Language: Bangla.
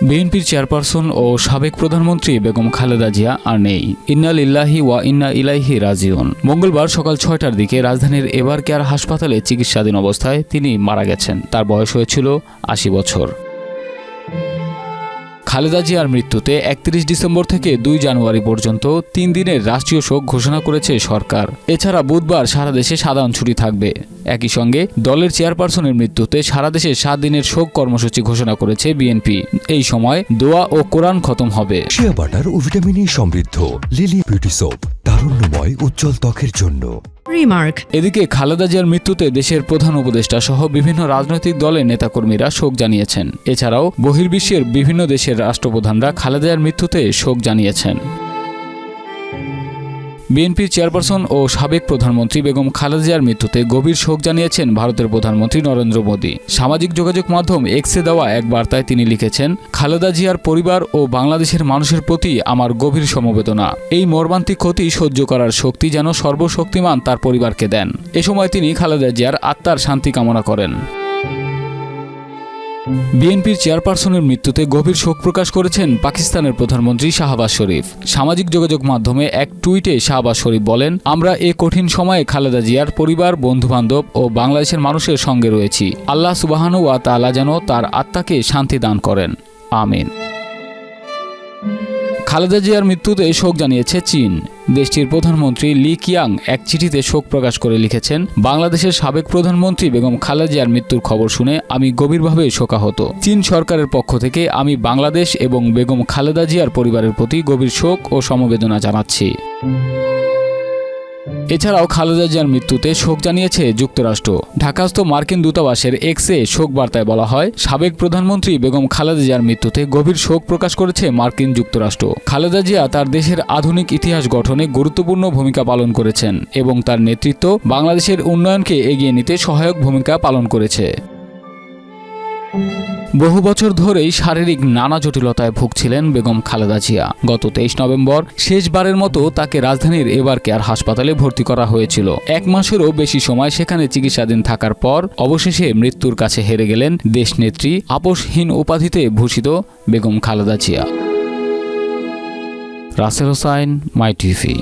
বিএনপির চেয়ারপারসন ও সাবেক প্রধানমন্ত্রী বেগম খালেদা জিয়া আর নেই। ইন্না লিল্লাহি ওয়া ইন্না ইলাইহি রাজিউন। মঙ্গলবার সকাল ৬টার দিকে রাজধানীর এভার কেয়ার হাসপাতালে চিকিৎসাধীন অবস্থায় তিনি মারা গেছেন। তার বয়স হয়েছিল ৮০ বছর। খালেদা জিয়ার মৃত্যুতে ৩১ ডিসেম্বর থেকে ২ জানুয়ারি পর্যন্ত ৩ দিনের রাষ্ট্রীয় শোক ঘোষণা করেছে সরকার। এছাড়া বুধবার সারা দেশে সাধারণ ছুটি থাকবে। একই সঙ্গে দলের চেয়ারপারসনের মৃত্যুতে সারা দেশে ৭ দিনের শোক কর্মসূচি ঘোষণা করেছে বিএনপি। এই সময় দোয়া ও কোরআন খতম হবে। শিয়া বাটার ও ভিটামিন ই সমৃদ্ধ লিলি বিউটি সোপ, তারুণ্যময় উজ্জ্বল ত্বকের জন্য। এদিকে খালেদা জিয়ার মৃত্যুতে দেশের প্রধান উপদেষ্টা সহ বিভিন্ন রাজনৈতিক দলের নেতাকর্মীরা শোক জানিয়েছেন। এছাড়াও বহির্বিশ্বের বিভিন্ন দেশের রাষ্ট্রপ্রধানরা খালেদা জিয়ার মৃত্যুতে শোক জানিয়েছেন। বিএনপির চেয়ারপারসন ও সাবেক প্রধানমন্ত্রী বেগম খালেদা জিয়ার মৃত্যুতে গভীর শোক জানিয়েছেন ভারতের প্রধানমন্ত্রী নরেন্দ্র মোদী। সামাজিক যোগাযোগ মাধ্যম এক্সে দেওয়া এক বার্তায় তিনি লিখেছেন, খালেদা জিয়ার পরিবার ও বাংলাদেশের মানুষের প্রতি আমার গভীর সমবেদনা। এই মর্মান্তিক ক্ষতি সহ্য করার শক্তি যেন সর্বশক্তিমান তার পরিবারকে দেন। এ সময় তিনি খালেদা জিয়ার আত্মার শান্তি কামনা করেন। বিএনপির চেয়ারপারসনের মৃত্যুতে গভীর শোক প্রকাশ করেছেন পাকিস্তানের প্রধানমন্ত্রী শাহবাজ শরীফ। সামাজিক যোগাযোগ মাধ্যমে এক টুইটে শাহবাজ শরীফ বলেন, আমরা এ কঠিন সময়ে খালেদা জিয়ার পরিবার, বন্ধুবান্ধব ও বাংলাদেশের মানুষের সঙ্গে রয়েছি। আল্লাহ সুবহানাহু ওয়া তাআলা যেন তার আত্মাকে শান্তি দান করেন। আমিন। খালেদা জিয়ার মৃত্যুতে শোক জানিয়েছে চীন। দেশটির প্রধানমন্ত্রী লি কিয়াং এক চিঠিতে শোক প্রকাশ করে লিখেছেন, বাংলাদেশের সাবেক প্রধানমন্ত্রী বেগম খালেদা জিয়ার মৃত্যুর খবর শুনে আমি গভীরভাবে শোকাহত। চীন সরকারের পক্ষ থেকে আমি বাংলাদেশ এবং বেগম খালেদা জিয়ার পরিবারের প্রতি গভীর শোক ও সমবেদনা জানাচ্ছি। এছাড়াও খালেদা জিয়ার মৃত্যুতে শোক জানিয়েছে যুক্তরাষ্ট্র। ঢাকাস্থ মার্কিন দূতাবাসের এক্সে শোক বার্তায় বলা হয়, সাবেক প্রধানমন্ত্রী বেগম খালেদা জিয়ার মৃত্যুতে গভীর শোক প্রকাশ করেছে মার্কিন যুক্তরাষ্ট্র। খালেদা জিয়া তার দেশের আধুনিক ইতিহাস গঠনে গুরুত্বপূর্ণ ভূমিকা পালন করেছেন এবং তার নেতৃত্ব বাংলাদেশের উন্নয়নকে এগিয়ে নিতে সহায়ক ভূমিকা পালন করেছে। বহু বছর ধরেই শারীরিক নানা জটিলতায় ভুগছিলেন বেগম খালেদা জিয়া। গত ২৩ নভেম্বর শেষবারের মতো তাকে রাজধানীর এভার কেয়ার হাসপাতালে ভর্তি করা হয়েছিল। ১ মাসেরও বেশি সময় সেখানে চিকিৎসাধীন থাকার পর অবশেষে মৃত্যুর কাছে হেরে গেলেন দেশনেত্রী, আপসহীন উপাধিতে ভূষিত বেগম খালেদা জিয়া। রাসেল হোসাইন, মাই টিভি।